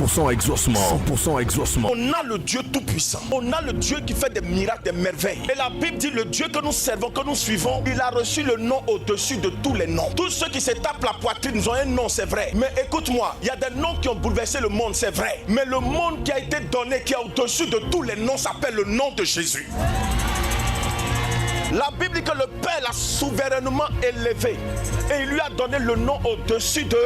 100% exaucement. 100% exaucement. On a le Dieu tout-puissant. On a le Dieu qui fait des miracles, des merveilles. Et la Bible dit le Dieu que nous servons, que nous suivons, il a reçu le nom au-dessus de tous les noms. Tous ceux qui se tapent la poitrine, ils ont un nom, c'est vrai. Mais écoute-moi, il y a des noms qui ont bouleversé le monde, c'est vrai. Mais le monde qui a été donné, qui est au-dessus de tous les noms, s'appelle le nom de Jésus. La Bible dit que le Père l'a souverainement élevé et il lui a donné le nom au-dessus de...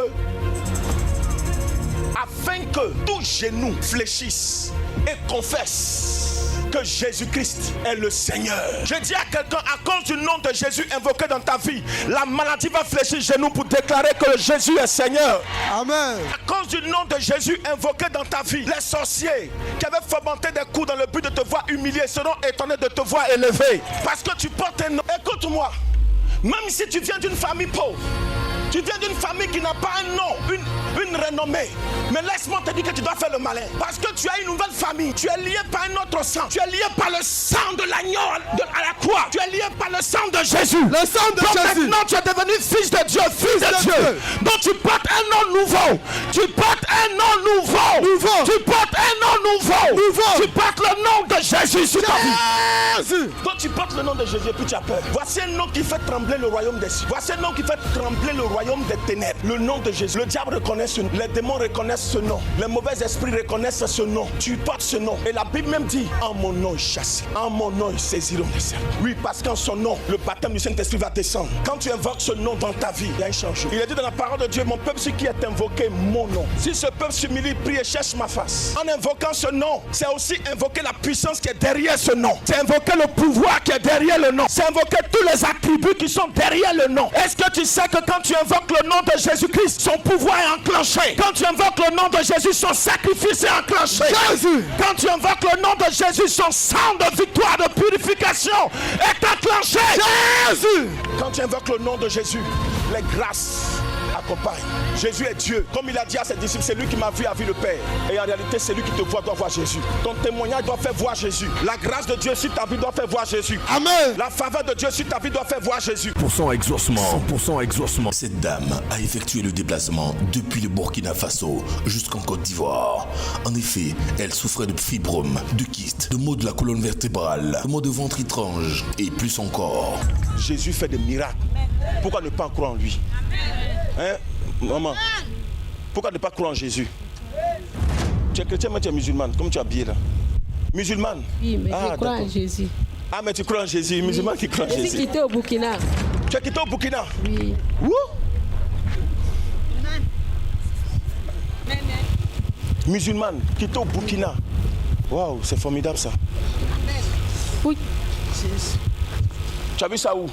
afin que tout genou fléchisse et confesse que Jésus-Christ est le Seigneur. Je dis à quelqu'un, à cause du nom de Jésus invoqué dans ta vie, la maladie va fléchir genou pour déclarer que Jésus est Seigneur. Amen. À cause du nom de Jésus invoqué dans ta vie, les sorciers qui avaient fomenté des coups dans le but de te voir humilié seront étonnés de te voir élevé. Parce que tu portes un nom. Écoute-moi, même si tu viens d'une famille pauvre, tu viens d'une famille qui n'a pas un nom, une renommée. Mais laisse-moi te dire que tu dois faire le malin. Parce que tu as une nouvelle famille. Tu es lié par un autre sang. Tu es lié par le sang de l'agneau à la croix. Tu es lié par le sang de Jésus. Le sang de Jésus. Maintenant tu es devenu fils de Dieu, fils de Dieu. Donc tu portes un nom nouveau. Tu portes un nom nouveau. Tu portes un nom nouveau. Tu portes le nom de Jésus sur ta vie. Donc tu portes le nom de Jésus et puis tu as peur. Voici un nom qui fait trembler le royaume des cieux. Voici un nom qui fait trembler le royaume des ténèbres. Le nom de Jésus. Le diable reconnaît ce nom. Les démons reconnaissent ce nom. Les mauvais esprits reconnaissent ce nom. Tu portes ce nom. Et la Bible même dit, en mon nom ils chassent. En mon nom ils saisiront les serpents. Oui, parce qu'en son nom, le baptême du Saint-Esprit va descendre. Quand tu invoques ce nom dans ta vie, il y a un changement. Il est dit dans la parole de Dieu, mon peuple, ce qui est invoqué mon nom. Si ce peuple s'humilie, prie et cherche ma face. En invoquant ce nom, c'est aussi invoquer la puissance qui est derrière ce nom. C'est invoquer le pouvoir qui est derrière le nom. C'est invoquer tous les attributs qui sont derrière le nom. Est-ce que tu sais que quand tu invoques le nom de Jésus-Christ, son pouvoir est enclenché? Quand tu invoques le nom de Jésus, son sacrifice est enclenché. Jésus. Quand tu invoques le nom de Jésus, son sang de victoire, de purification est enclenché. Jésus. Quand tu invoques le nom de Jésus, les grâces accompagnent. Jésus est Dieu. Comme il a dit à ses disciples, c'est lui qui m'a vu a vu le Père. Et en réalité, c'est lui qui te voit doit voir Jésus. Ton témoignage doit faire voir Jésus. La grâce de Dieu sur ta vie doit faire voir Jésus. Amen. La faveur de Dieu sur ta vie doit faire voir Jésus. 100% exaucement. 100% exaucement. Cette dame a effectué le déplacement depuis le Burkina Faso jusqu'en Côte d'Ivoire. En effet, elle souffrait de fibromes, de kystes, de maux de la colonne vertébrale, de maux de ventre étranges et plus encore. Jésus fait des miracles. Pourquoi ne pas croire en lui? Hein, maman? Pourquoi ne pas croire en Jésus? Tu es chrétien mais tu es musulmane, comme tu es habillée là. Musulmane? Oui, mais je crois en Jésus. Ah, mais tu crois en Jésus, musulman qui croit en Jésus. Je suis quitté au Burkina. Tu as quitté au Burkina? Oui. Où? Musulmane, quitté au Burkina. Waouh, c'est formidable ça. Oui. Tu as vu ça où?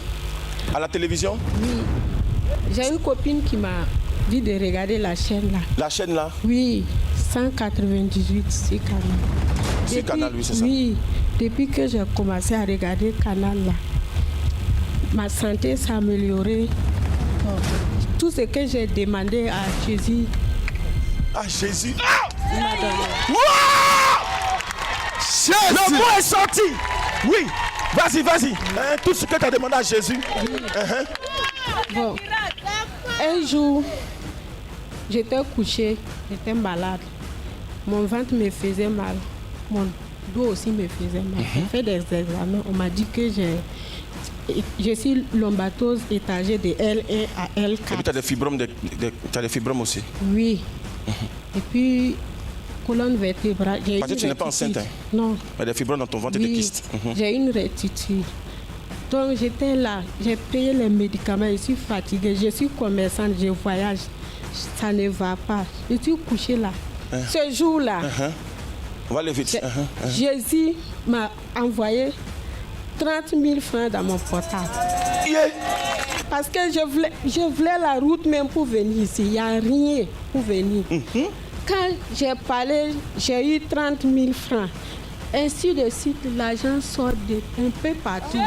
À la télévision? Oui. J'ai une copine qui m'a dit de regarder la chaîne là. La chaîne là? Oui, 198, c'est Canal. C'est Canal, oui, c'est ça. Oui, depuis que j'ai commencé à regarder Canal là, ma santé s'est améliorée. Tout ce que j'ai demandé à Jésus. Ah, Jésus! Il m'a donné. Jésus! Le mot est sorti! Oui! Vas-y, vas-y! Hein, tout ce que tu as demandé à Jésus. Oui. Bon. Un jour, j'étais couchée, j'étais malade. Mon ventre me faisait mal. Mon dos aussi me faisait mal. J'ai fait des examens. On m'a dit que je suis lombatose étagée de L1 à L4. Et puis tu as des fibromes, tu as des fibromes aussi. Oui. Et puis, colonne vertébrale. Parce que tu n'es pas enceinte. Hein? Non. Il y a des fibromes dans ton ventre et des kystes. J'ai une rétitude. Donc j'étais là, j'ai payé les médicaments, je suis fatiguée, je suis commerçante, je voyage, ça ne va pas. Je suis couchée là. Ce jour-là, on va aller vite. Jésus m'a envoyé 30 000 francs dans mon portable. Yeah. Parce que je voulais la route même pour venir ici, il n'y a rien pour venir. Quand j'ai parlé, j'ai eu 30 000 francs. Ainsi de suite, l'argent sort un peu partout.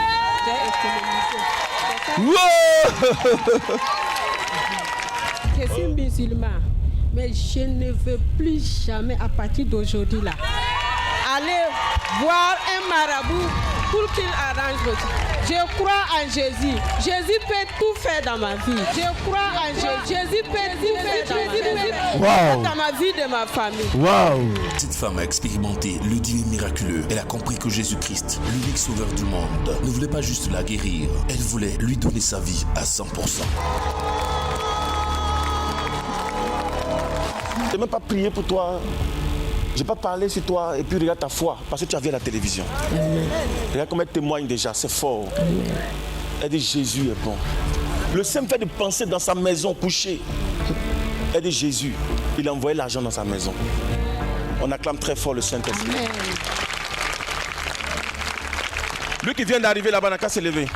Je suis musulman, mais je ne veux plus jamais à partir d'aujourd'hui là aller voir un marabout pour qu'il arrange le truc. Je crois en Jésus. Jésus peut tout faire dans ma vie. Je crois en Jésus. Jésus peut tout faire dans ma vie, de ma famille. Wow. Cette femme a expérimenté le Dieu miraculeux. Elle a compris que Jésus-Christ, l'unique sauveur du monde, ne voulait pas juste la guérir. Elle voulait lui donner sa vie à 100%. Je n'ai même pas prié pour toi. Je n'ai pas parlé sur toi et puis regarde ta foi parce que tu as vu à la télévision. Amen. Regarde comment elle témoigne déjà, c'est fort. Amen. Elle dit Jésus est bon. Le simple fait de penser dans sa maison couchée. Elle dit Jésus, il a envoyé l'argent dans sa maison. On acclame très fort le Saint-Esprit. Lui qui vient d'arriver là-bas n'a qu'à se lever.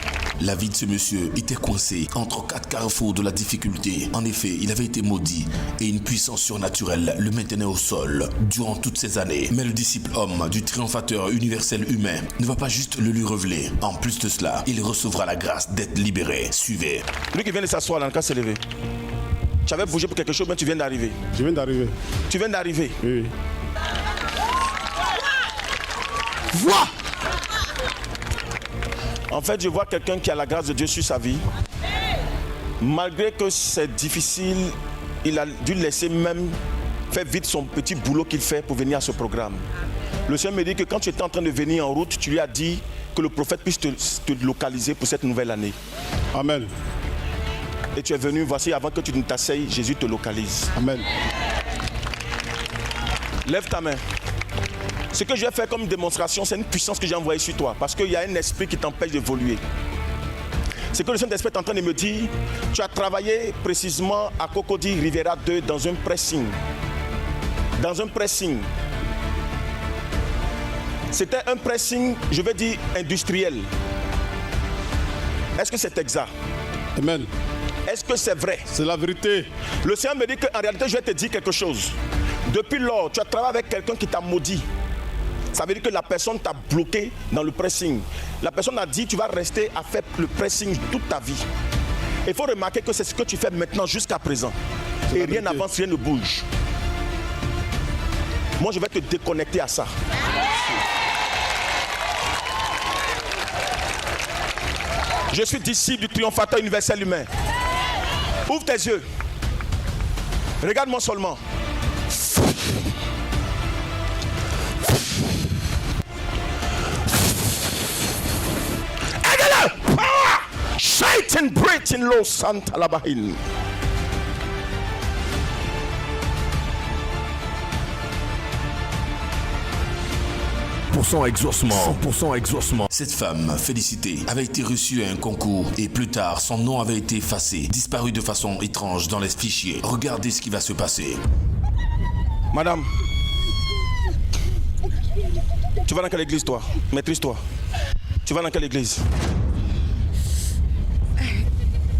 La vie de ce monsieur était coincée entre 4 carrefours de la difficulté. En effet, il avait été maudit et une puissance surnaturelle le maintenait au sol durant toutes ces années. Mais le disciple homme du triomphateur universel humain ne va pas juste le lui révéler. En plus de cela, il recevra la grâce d'être libéré. Suivez. Lui qui vient de s'asseoir là n'a qu'à se lever. Tu avais bougé pour quelque chose, mais tu viens d'arriver. Je viens d'arriver. Tu viens d'arriver. Oui. Vois. En fait, je vois quelqu'un qui a la grâce de Dieu sur sa vie. Malgré que c'est difficile, il a dû laisser même faire vite son petit boulot qu'il fait pour venir à ce programme. Le Seigneur me dit que quand tu étais en train de venir en route, tu lui as dit que le prophète puisse te localiser pour cette nouvelle année. Amen. Et tu es venu, voici, avant que tu ne t'asseyes, Jésus te localise. Amen. Lève ta main. Ce que je vais faire comme démonstration, c'est une puissance que j'ai envoyée sur toi. Parce qu'il y a un esprit qui t'empêche d'évoluer. C'est que le Saint-Esprit est en train de me dire, tu as travaillé précisément à Cocody Rivera 2 dans un pressing. Dans un pressing. C'était un pressing, je vais dire, industriel. Est-ce que c'est exact? Amen. Est-ce que c'est vrai? C'est la vérité. Le Seigneur me dit qu'en réalité, je vais te dire quelque chose. Depuis lors, tu as travaillé avec quelqu'un qui t'a maudit. Ça veut dire que la personne t'a bloqué dans le pressing. La personne a dit tu vas rester à faire le pressing toute ta vie. Il faut remarquer que c'est ce que tu fais maintenant jusqu'à présent. Et rien n'avance, rien ne bouge. Moi, je vais te déconnecter à ça. Je suis disciple du triomphateur universel humain. Ouvre tes yeux. Regarde-moi seulement. Satan breaking low Santa Labahin. Exaucement. 100% exaucement. Cette femme, félicitée, avait été reçue à un concours et plus tard, son nom avait été effacé, disparu de façon étrange dans les fichiers. Regardez ce qui va se passer. Madame, tu vas dans quelle église toi? Maîtrise-toi. Tu vas dans quelle église?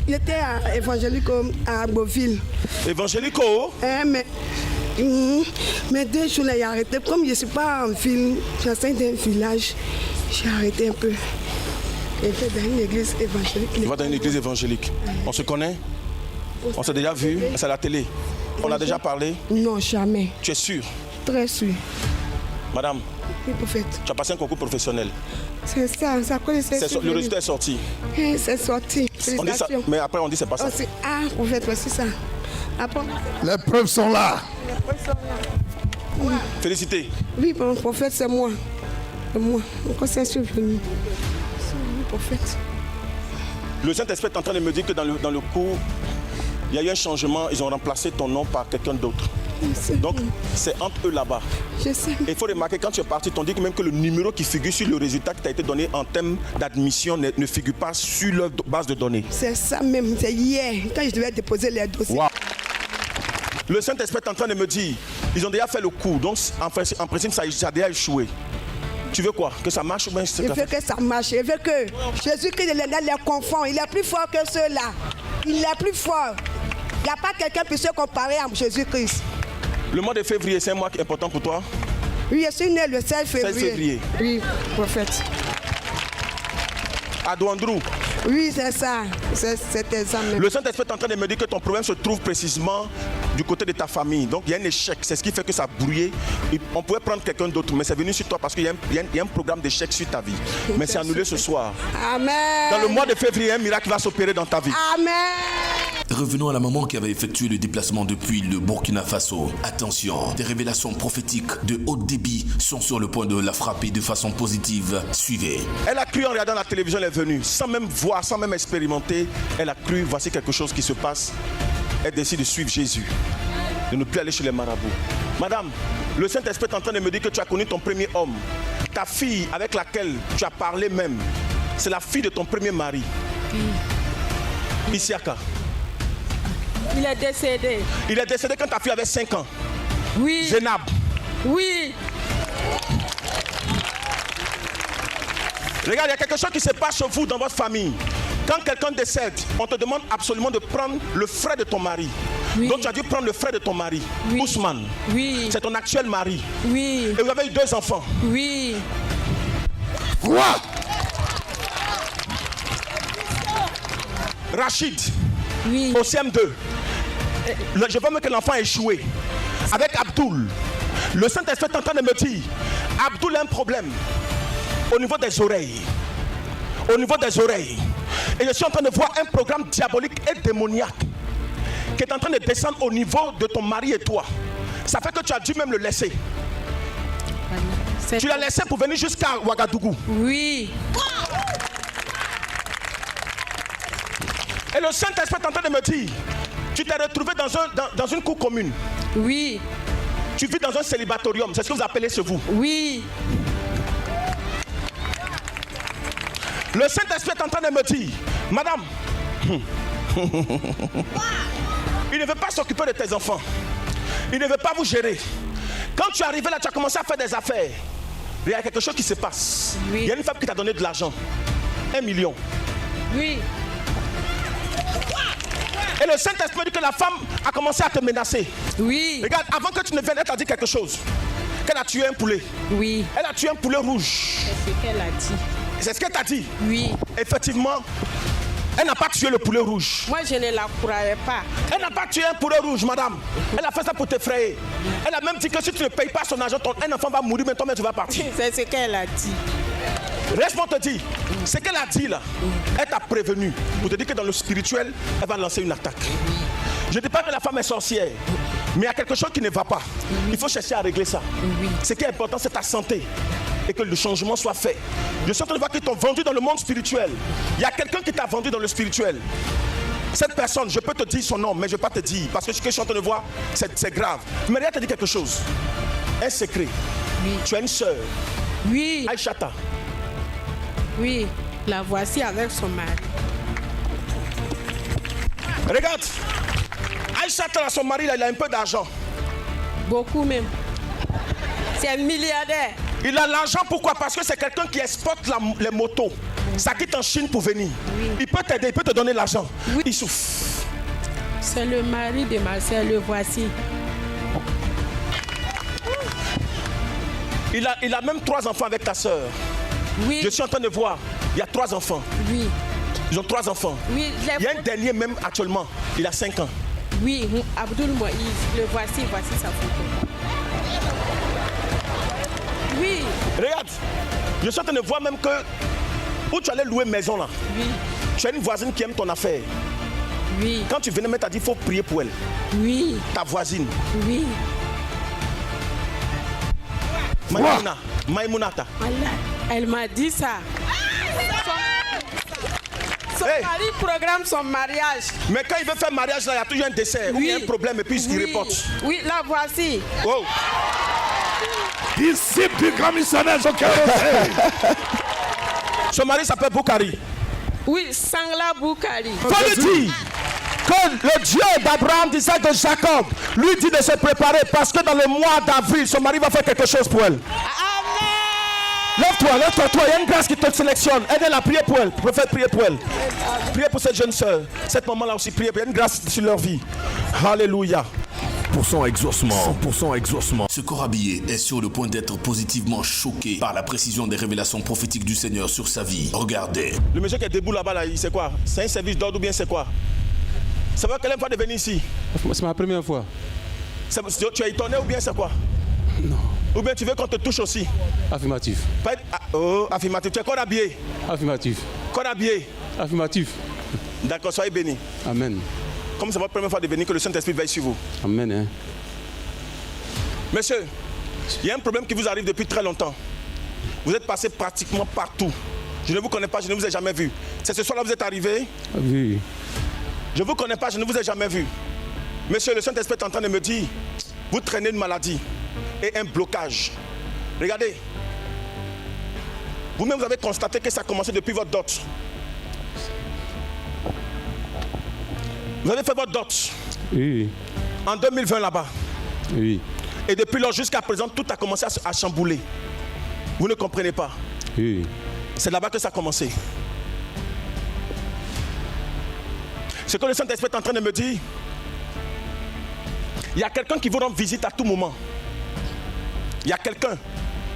Il était à Évangélico à Beauville. Évangélico? Mais 2 jours, là, il a arrêté. Comme je ne suis pas en ville, j'enseigne dans un village, j'ai arrêté un peu. Il était dans une église évangélique. Il va dans une église évangélique. On se connaît? On s'est déjà vu? C'est à la télé. On a déjà parlé? Non, jamais. Tu es sûr? Très sûr. Madame, Oui, prophète. tu as passé un concours professionnel. C'est ça, ça quoi Le résultat est sorti. C'est sorti. On dit ça, mais après on dit c'est pas ça. Ah, prophète, voici ça. Après, Les preuves sont là. Félicité. oui, bon, prophète, c'est moi. C'est moi. Pourquoi c'est survenu? C'est lui, prophète. Le Saint-Esprit est en train de me dire que dans le cours, il y a eu un changement. Ils ont remplacé ton nom par quelqu'un d'autre. Donc, c'est entre eux là-bas. Je sais. Et il faut remarquer, quand tu es parti, on dit que même que le numéro qui figure sur le résultat qui t'a été donné en termes d'admission ne figure pas sur leur base de données. C'est ça même. C'est hier, quand je devais déposer les dossiers. Wow. Le Saint-Esprit est en train de me dire, ils ont déjà fait le cours, donc en principe, ça a déjà échoué. Tu veux quoi? Que ça marche ou bien Je veux que ça marche. Je veux que Jésus-Christ les confond. Il est plus fort que ceux-là. Il est plus fort. Il n'y a pas quelqu'un qui peut se comparer à Jésus-Christ. Le mois de février, c'est un mois important pour toi? Oui, je suis né le 16 février. 16 février. Oui, prophète. À Douandrou. Oui, c'est ça. C'est ça même. Le Saint-Esprit est en train de me dire que ton problème se trouve précisément du côté de ta famille. Donc il y a un échec, c'est ce qui fait que ça a brouillé. Et on pouvait prendre quelqu'un d'autre, mais c'est venu sur toi parce qu'il y a un programme d'échec sur ta vie. Mais c'est annulé ce soir. Amen. Dans le mois de février, un miracle va s'opérer dans ta vie. Amen. Revenons à la maman qui avait effectué le déplacement depuis le Burkina Faso. Attention, des révélations prophétiques de haut débit sont sur le point de la frapper de façon positive. Suivez. Elle a cru en regardant la télévision, elle est venue, sans même voir, sans même expérimenter. Elle a cru, voici quelque chose qui se passe. Elle décide de suivre Jésus, de ne plus aller chez les marabouts. Madame, le Saint-Esprit est en train de me dire que tu as connu ton premier homme. Ta fille avec laquelle tu as parlé même, c'est la fille de ton premier mari. Isiaka. Il est décédé. Il est décédé quand ta fille avait 5 ans. Oui. Zénab. Oui. Regarde, il y a quelque chose qui se passe chez vous dans votre famille. Quand quelqu'un décède, on te demande absolument de prendre le frère de ton mari. Oui. Donc tu as dû prendre le frère de ton mari, Oui. Ousmane. Oui. C'est ton actuel mari. Oui. Et vous avez eu 2 enfants. Oui. Quoi? Rachid, Oui. au CM2. Je veux même que l'enfant ait échoué. Avec Abdoul. Le Saint-Esprit est en train de me dire, Abdoul a un problème au niveau des oreilles. Au niveau des oreilles. Et je suis en train de voir un programme diabolique et démoniaque qui est en train de descendre au niveau de ton mari et toi. Ça fait que tu as dû même le laisser. Tu l'as laissé pour venir jusqu'à Ouagadougou. Oui. Et le Saint-Esprit est en train de me dire, tu t'es retrouvé dans une cour commune. Oui. Tu vis dans un célibatorium, c'est ce que vous appelez chez vous. Oui. Le Saint-Esprit est en train de me dire, madame, il ne veut pas s'occuper de tes enfants. Il ne veut pas vous gérer. Quand tu es arrivé là, tu as commencé à faire des affaires. Il y a quelque chose qui se passe. Oui. Il y a une femme qui t'a donné de l'argent. 1 million. Oui. Et le Saint-Esprit dit que la femme a commencé à te menacer. Oui. Regarde, avant que tu ne viennes, elle t'a dit quelque chose. Qu'elle a tué un poulet. Oui. Elle a tué un poulet rouge. C'est ce qu'elle a dit. C'est ce qu'elle t'a dit. Oui. Effectivement, elle n'a pas tué le poulet rouge. Moi, je ne la croyais pas. Elle n'a pas tué un poulet rouge, madame. Elle a fait ça pour t'effrayer. Elle a même dit que si tu ne payes pas son argent, un enfant va mourir, mais toi-même tu vas partir. C'est ce qu'elle a dit. Laisse-moi te dire, ce qu'elle a dit là, elle t'a prévenu pour te dire que dans le spirituel, elle va lancer une attaque. Je ne dis pas que la femme est sorcière, mais il y a quelque chose qui ne va pas. Il faut chercher à régler ça. Ce qui est important, c'est ta santé et que le changement soit fait. Je suis en train de voir qu'ils t'ont vendu dans le monde spirituel. Il y a quelqu'un qui t'a vendu dans le spirituel. Cette personne, je peux te dire son nom, mais je ne vais pas te dire parce que ce que je suis en train de voir, c'est grave. Mais regarde, te dit quelque chose. Un secret. Oui. Tu as une sœur, Oui. Aïchata. Oui. La voici avec son mari. Regarde, Aïchata, son mari, là, il a un peu d'argent. Beaucoup même. C'est un milliardaire. Il a l'argent, pourquoi? Parce que c'est quelqu'un qui exporte les motos. Ça quitte en Chine pour venir. Oui. Il peut t'aider, il peut te donner l'argent. Oui. Il souffre. C'est le mari de ma soeur, le voici. Il a même 3 enfants avec ta soeur. Oui. Je suis en train de voir, il y a 3 enfants. Oui. Ils ont 3 enfants. Oui. Il y a un dernier même actuellement, il a 5 ans. Oui. Abdoul Moïse, le voici sa photo. Oui. Regarde, je suis en train de voir même que où tu allais louer maison là. Oui. Tu as une voisine qui aime ton affaire. Oui. Quand tu venais, tu as dit il faut prier pour elle. Oui. Ta voisine. Oui. Maïmounata. Voilà. Elle m'a dit ça. Son Hey. mari programme son mariage. Mais quand il veut faire mariage là, il y a toujours un dessert. Ou il y a un problème et puis il reporte. Oui, la voici. Oh. Disciple du grand missionnaire Jokerosé. Son mari s'appelle Boukari. Oui, Sangla Boukari. Faut le dire que le Dieu d'Abraham, d'Isaac, de Jacob, lui dit de se préparer parce que dans le mois d'avril, son mari va faire quelque chose pour elle. Amen. Lève-toi, il y a une grâce qui te sélectionne. Aidez-la, priez pour elle. Prophète, priez pour elle. Priez pour cette jeune soeur. Cette maman-là aussi, priez. Il y a une grâce sur leur vie. Alléluia. 100% exaucement. 100% exaucement. Ce corps habillé est sur le point d'être positivement choqué par la précision des révélations prophétiques du Seigneur sur sa vie. Regardez. Le monsieur qui est debout là-bas, là, c'est quoi? C'est un service d'ordre ou bien c'est quoi? C'est vrai quelle fois de venir ici? C'est ma première fois. Tu es étonné ou bien c'est quoi? Non. Ou bien tu veux qu'on te touche aussi? Affirmatif. Affirmatif. Tu es corps habillé? Affirmatif. Corps habillé? Affirmatif. D'accord, soyez bénis. Amen. Comme c'est votre première fois de venir, que le Saint-Esprit veille sur vous. Amen. Hein. Monsieur, il y a un problème qui vous arrive depuis très longtemps. Vous êtes passé pratiquement partout. Je ne vous connais pas, je ne vous ai jamais vu. C'est ce soir-là que vous êtes arrivé? Oui. Je ne vous connais pas, je ne vous ai jamais vu. Monsieur, le Saint-Esprit est en train de me dire, vous traînez une maladie et un blocage. Regardez. Vous-même, vous avez constaté que ça a commencé depuis votre dot. Vous avez fait votre dot. Oui. En 2020 là-bas. Oui. Et depuis lors jusqu'à présent, tout a commencé à chambouler. Vous ne comprenez pas. Oui. C'est là-bas que ça a commencé. Ce que le Saint-Esprit est en train de me dire, il y a quelqu'un qui vous rend visite à tout moment. Il y a quelqu'un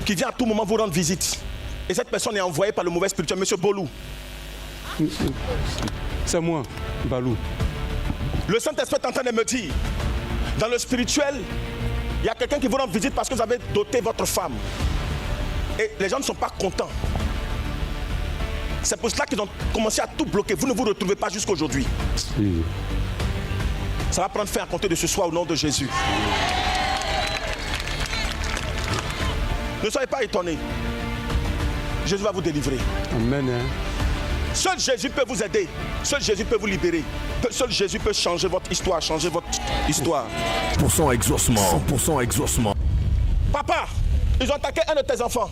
qui vient à tout moment vous rendre visite. Et cette personne est envoyée par le mauvais spirituel, M. Bolou. C'est moi, Balou. Le Saint-Esprit est en train de me dire, dans le spirituel, il y a quelqu'un qui vous rend visite parce que vous avez doté votre femme. Et les gens ne sont pas contents. C'est pour cela qu'ils ont commencé à tout bloquer. Vous ne vous retrouvez pas jusqu'à aujourd'hui. Oui. Ça va prendre fin à compter de ce soir au nom de Jésus. Ne soyez pas étonnés. Jésus va vous délivrer. Amen. Hein. Seul Jésus peut vous aider. Seul Jésus peut vous libérer. Seul Jésus peut changer votre histoire, changer votre histoire. 100% exaucement. 100% exaucement. Papa, ils ont attaqué un de tes enfants.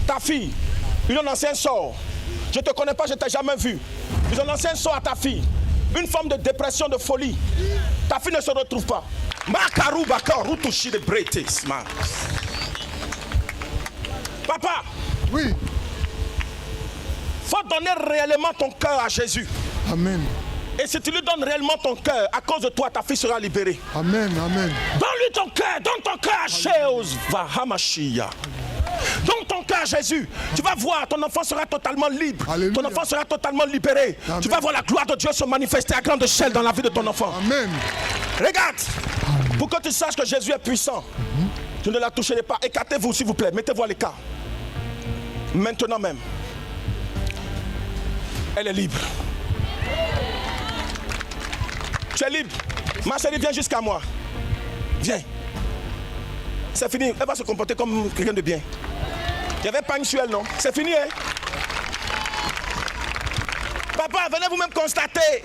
Ta fille. Ils ont lancé un sort. Je ne te connais pas, je ne t'ai jamais vu. Ils ont lancé un sort à ta fille. Une forme de dépression, de folie. Ta fille ne se retrouve pas. Papa. Oui. Faut donner réellement ton cœur à Jésus. Amen. Et si tu lui donnes réellement ton cœur, à cause de toi, ta fille sera libérée. Amen, amen. Donne-lui ton cœur, donne ton cœur à Jésus. Vahamashia. Donne ton cœur à Jésus. Tu vas voir, ton enfant sera totalement libre. Alléluia. Ton enfant sera totalement libéré. Amen. Tu vas voir la gloire de Dieu se manifester à grande échelle dans la vie de ton enfant. Amen. Regarde, pour que tu saches que Jésus est puissant, je ne la toucherai pas. Écartez-vous, s'il vous plaît. Mettez-vous à l'écart. Maintenant même. Elle est libre. Tu es libre. Ma chérie, viens jusqu'à moi. Viens. C'est fini. Elle va se comporter comme quelqu'un de bien. Il n'y avait pas une sur elle, non? C'est fini, hein? Papa, venez vous-même constater.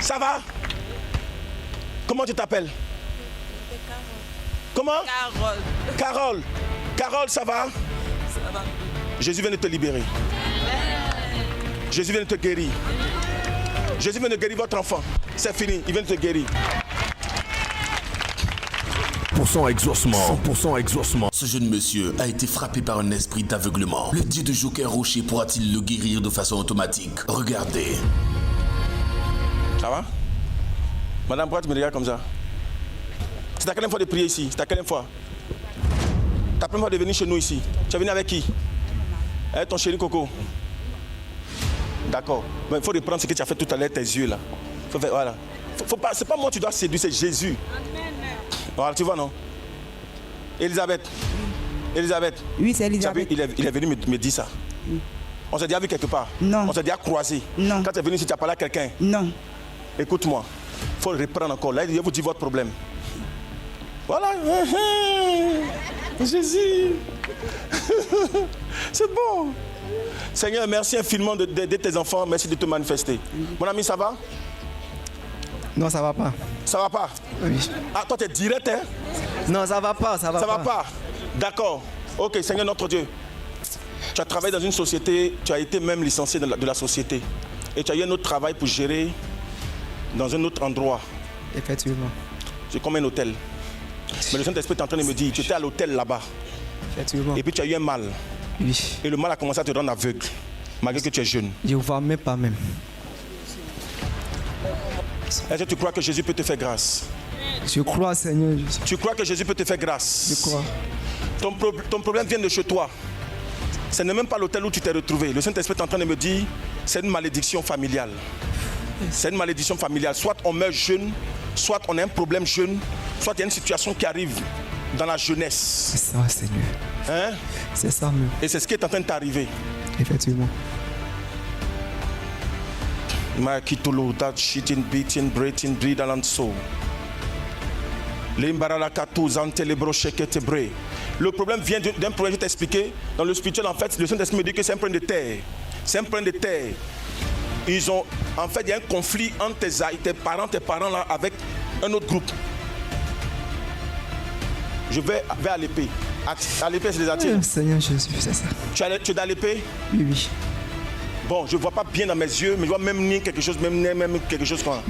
Ça va? Comment tu t'appelles? Comment? Carole. Carole. Carole, ça va? Ça va. Jésus vient de te libérer. Jésus vient de te guérir. Jésus vient de guérir votre enfant. C'est fini, il vient de te guérir. 100% exaucement. 100% exaucement. Ce jeune monsieur a été frappé par un esprit d'aveuglement. Le dieu de Joker Rocher pourra-t-il le guérir de façon automatique? Regardez. Ça va? Madame, pourquoi tu me regardes comme ça? C'est ta quelle fois de prier ici? C'est ta quelle fois? Ta première fois de venir chez nous ici? Tu es venu avec qui? Avec ton chéri Coco? D'accord. Mais il faut reprendre ce que tu as fait tout à l'heure, tes yeux là. Faut faire, voilà. Faut pas, c'est pas moi que tu dois séduire, c'est Jésus. Voilà, tu vois, non? Elisabeth. Elisabeth. Oui, c'est Elisabeth. Il est venu me dire ça. On s'est déjà vu quelque part? Non. On s'est déjà croisé? Non. Quand tu es venu ici, tu as parlé à quelqu'un? Non. Écoute-moi. Il faut reprendre encore. Là, il vous dit votre problème. Voilà. Jésus. C'est bon. Seigneur, merci infiniment d'aider tes enfants. Merci de te manifester. Mon ami, ça va? Non, ça va pas. Ça va pas? Oui. Ah, toi, tu es direct, hein? Non, ça va pas, ça va Ça pas. va pas? D'accord. Ok, Seigneur notre Dieu. Tu as travaillé dans une société, tu as été même licencié de la société. Et tu as eu un autre travail pour gérer dans un autre endroit. Effectivement. C'est comme un hôtel. Mais le Saint-Esprit est en train de me dire, tu étais à l'hôtel là-bas. Effectivement. Et puis tu as eu un mal. Oui. Et le mal a commencé à te rendre aveugle, malgré que tu es jeune. Je ne vois même pas même. Est-ce que tu crois que Jésus peut te faire grâce? Je crois, Seigneur. Tu crois que Jésus peut te faire grâce? Je crois. Ton problème vient de chez toi. Ce n'est même pas l'hôtel où tu t'es retrouvé. Le Saint-Esprit est en train de me dire, c'est une malédiction familiale. C'est une malédiction familiale. Soit on meurt jeune, soit on a un problème jeune, soit il y a une situation qui arrive dans la jeunesse. C'est ça, Seigneur. Hein? C'est ça même. Et c'est ce qui est en train de t'arriver. Effectivement. Makitolo, that shitting, beating, breathing, breathe and so. Le problème vient d'un problème, je vais t'expliquer. Dans le spirituel, en fait, le Saint-Esprit me dit que c'est un problème de terre. C'est un problème de terre. Ils ont, en fait, il y a un conflit entre tes parents là, avec un autre groupe. Je vais à l'épée. À l'épée, c'est des attires. Seigneur Jésus, c'est ça. Tu es dans l'épée? Oui, oui. Bon, je ne vois pas bien dans mes yeux, mais je vois même ni quelque chose, même quelque chose comme ça.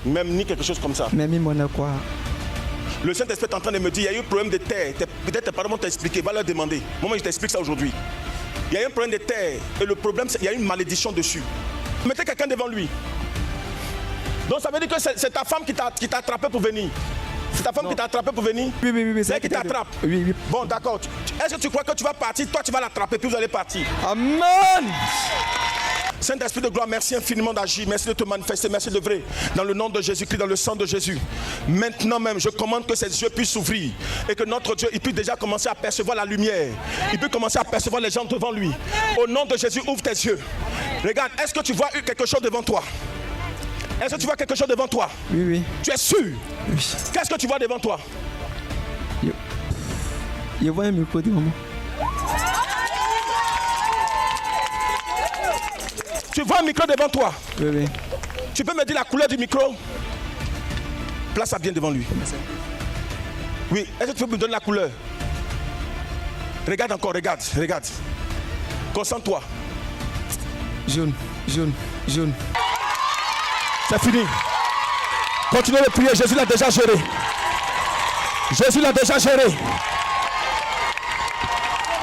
Même ni quelque chose comme ça. Même mon a quoi? Le Saint-Esprit est en train de me dire, il y a eu un problème de terre. Peut-être tes parents vont t'expliquer, va leur demander. Moi, je t'explique ça aujourd'hui. Il y a eu un problème de terre et le problème, c'est qu'il y a une malédiction dessus. Mettez quelqu'un devant lui. Donc ça veut dire que c'est ta femme qui t'a attrapé pour venir. C'est ta femme qui t'a attrapé pour venir? Oui. C'est elle qui t'attrape? Oui. Bon, d'accord. Est-ce que tu crois que tu vas partir? Toi, tu vas l'attraper, puis vous allez partir. Amen. Saint-Esprit de gloire, merci infiniment d'agir, merci de te manifester, merci de vrai. Dans le nom de Jésus-Christ, dans le sang de Jésus. Maintenant même, je commande que ses yeux puissent s'ouvrir et que notre Dieu, il puisse déjà commencer à percevoir la lumière. Il peut commencer à percevoir les gens devant lui. Au nom de Jésus, ouvre tes yeux. Regarde, est-ce que tu vois quelque chose devant toi? Est-ce que tu vois quelque chose devant toi? Oui. Tu es sûr? Oui. Qu'est-ce que tu vois devant toi? Je vois un micro devant moi. Tu vois un micro devant toi? Oui. Tu peux me dire la couleur du micro? Place ça bien devant lui. Oui, est-ce que tu peux me donner la couleur? Regarde encore, regarde. Concentre-toi. Jaune. C'est fini. Continuez de prier, Jésus l'a déjà géré.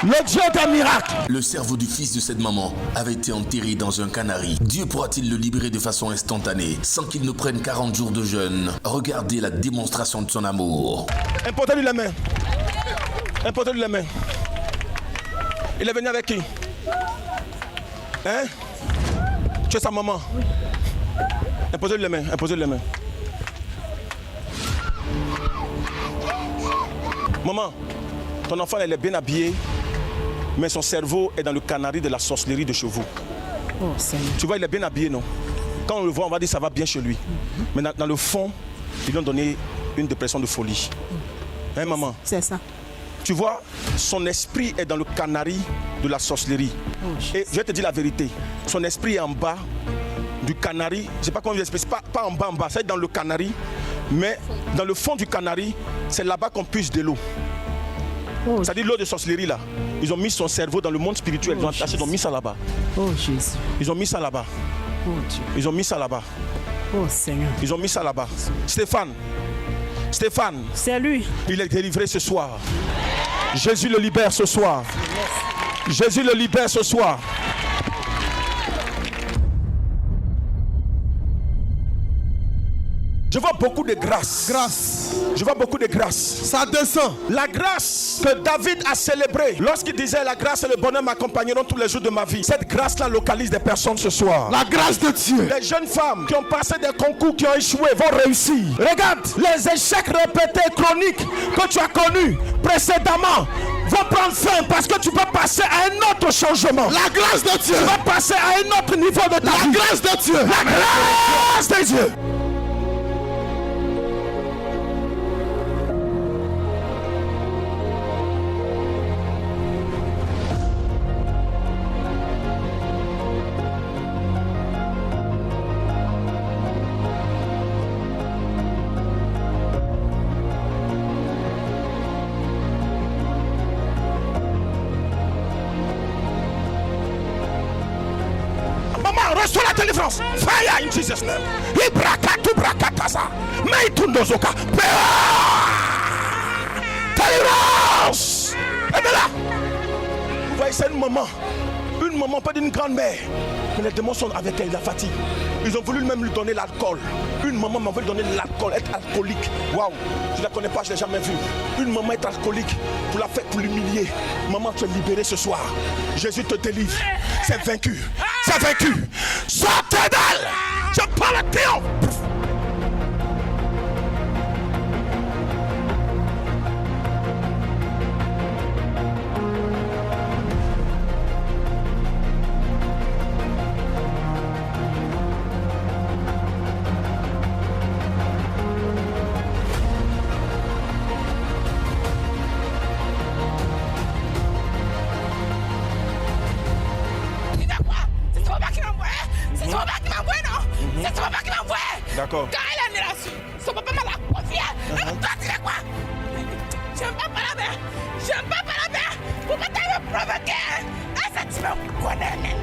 Le Dieu d'un miracle. Le cerveau du fils de cette maman avait été enterré dans un canari. Dieu pourra-t-il le libérer de façon instantanée sans qu'il ne prenne 40 jours de jeûne? Regardez la démonstration de son amour. Imposez-lui la main. Il est venu avec qui? Hein? Tu es sa maman? Imposez-lui les mains. Maman, ton enfant elle est bien habillé, mais son cerveau est dans le canari de la sorcellerie de chez vous. Oh, Seigneur. Tu vois, il est bien habillé, non? Quand on le voit, on va dire ça va bien chez lui. Mais dans le fond, ils lui ont donné une dépression de folie. Hein, maman? C'est ça. Tu vois, son esprit est dans le canari de la sorcellerie. Et je vais te dire la vérité. Son esprit est en bas du canari. Je ne sais pas comment je l'explique. Pas en bas, c'est dans le canari. Mais dans le fond du canari, c'est là-bas qu'on puise de l'eau. C'est-à-dire l'eau de sorcellerie là. Ils ont mis son cerveau dans le monde spirituel. Ils ont mis ça là-bas. Oh Jésus. Ils ont mis ça là-bas. Oh Dieu. Ils ont mis ça là-bas. Oh Seigneur. Ils ont mis ça là-bas. Stéphane. C'est lui. Il est délivré ce soir. Jésus le libère ce soir. Jésus le libère ce soir. Je vois beaucoup de grâce. Je vois beaucoup de grâce. Ça descend. La grâce que David a célébrée lorsqu'il disait la grâce et le bonheur m'accompagneront tous les jours de ma vie. Cette grâce-là localise des personnes ce soir. La grâce de Dieu. Des jeunes femmes qui ont passé des concours, qui ont échoué, vont réussir. Regarde, les échecs répétés chroniques que tu as connus précédemment vont prendre fin parce que tu peux passer à un autre changement. La grâce de Dieu. Tu vas passer à un autre niveau de ta vie. La grâce de Dieu. La grâce de Dieu. Reçois la délivrance. Fire in Jesus name. Ibrakatu brakatasa. Meitundozoka. Délivrance. Et bien là, vous voyez, c'est une maman, pas d'une grand-mère. Mais les démons sont avec elle, la fatigue. Ils ont voulu même lui donner l'alcool. Une maman m'a voulu donner l'alcool, être alcoolique. Waouh, je ne la connais pas, je ne l'ai jamais vue. Une maman être alcoolique pour la faire, pour l'humilier. Maman, tu es libérée ce soir. Jésus te délivre. C'est vaincu. Tu as vaincu. Sortez d'elle. Je parle de triomphe. D'accord. Quand elle est là, son papa m'a la confié. Toi, tu fais quoi? J'aime pas parler bien. J'aime pas parler bien. Pourquoi t'as me provoqué? Ah, ça, tu me connais, même.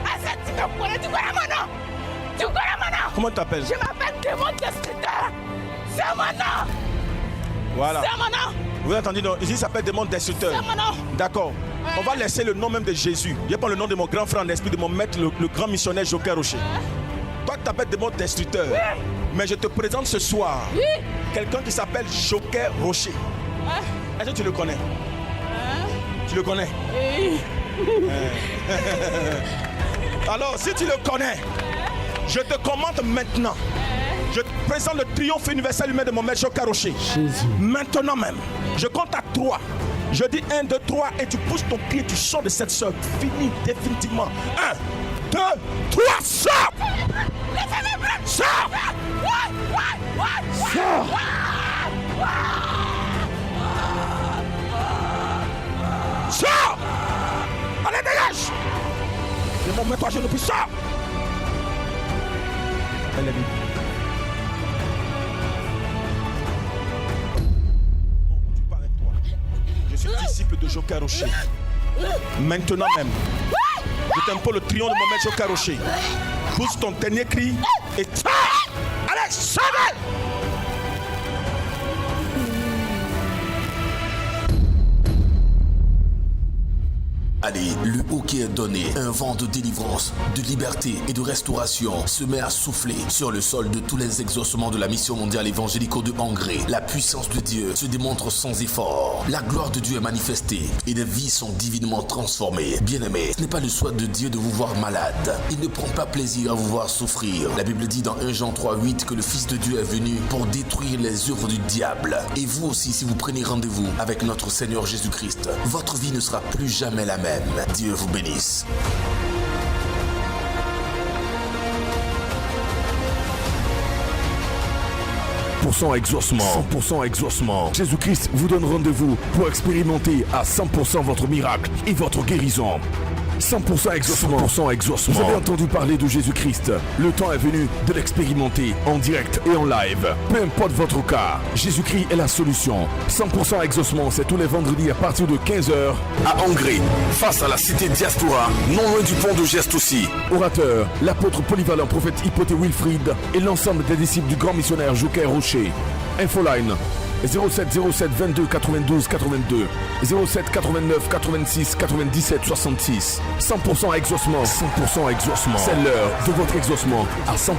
Ah, ça, tu me connais. Tu connais mon nom? Tu connais mon nom? Comment tu t'appelles? Je m'appelle Démon Destructeur. C'est mon nom. Voilà. C'est mon nom. Vous avez entendu, non? Ici, il s'appelle Démon Destructeur. C'est mon nom. D'accord. On va laisser le nom même de Jésus. Je prends le nom de mon grand frère en esprit, de mon maître, le grand missionnaire Joker Rocher. Toi, tu t'appelles Démon Destructeur. Oui. Mais je te présente ce soir quelqu'un qui s'appelle Joker Rocher. Est-ce que tu le connais? Tu le connais? Oui. Alors, si tu le connais, je te commande maintenant. Je te présente le triomphe universel humain de mon maître Joker Rocher. Maintenant même, je compte à 3. Je dis 1, 2, 3 et tu pousses ton pied, tu sors de cette sœur. Fini définitivement. 1, 2, 3, sors! Sors! Sors! Sors! Allez, dégage! Et mon mets-toi à genoux, puis sors! Elle est venue. Tu pars avec toi. Je suis disciple de Joker Rocher. Maintenant même, je t'impose le triomphe de mon maître Joker Rocher. Pousse ton dernier cri et sors! Allez, sors! Allez, le hockey est donné. Un vent de délivrance, de liberté et de restauration se met à souffler sur le sol de tous les exaucements de la mission mondiale évangélique de Hongrie. La puissance de Dieu se démontre sans effort. La gloire de Dieu est manifestée et des vies sont divinement transformées. Bien-aimés, ce n'est pas le souhait de Dieu de vous voir malade. Il ne prend pas plaisir à vous voir souffrir. La Bible dit dans 1 Jean 3:8 que le Fils de Dieu est venu pour détruire les œuvres du diable. Et vous aussi, si vous prenez rendez-vous avec notre Seigneur Jésus-Christ, votre vie ne sera plus jamais la même. Dieu vous bénisse. Exaucement, 100% exaucement. Jésus-Christ vous donne rendez-vous pour expérimenter à 100% votre miracle et votre guérison. 100% exaucement. 100% exaucement. Vous avez entendu parler de Jésus-Christ. Le temps est venu de l'expérimenter en direct et en live. Peu importe votre cas, Jésus-Christ est la solution. 100% exaucement, c'est tous les vendredis à partir de 15h à Hongrie, face à la cité Diaspora, non loin du pont de Geste aussi. Orateur, l'apôtre polyvalent prophète Hypothé Wilfried et l'ensemble des disciples du grand missionnaire Joker Rocher. Infoline 07 07 22 92 82 07 89 86 97 66. 100% exaucement. 100% exaucement. C'est l'heure de votre exaucement à 100%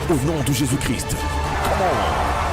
au nom de Jésus-Christ. Come on.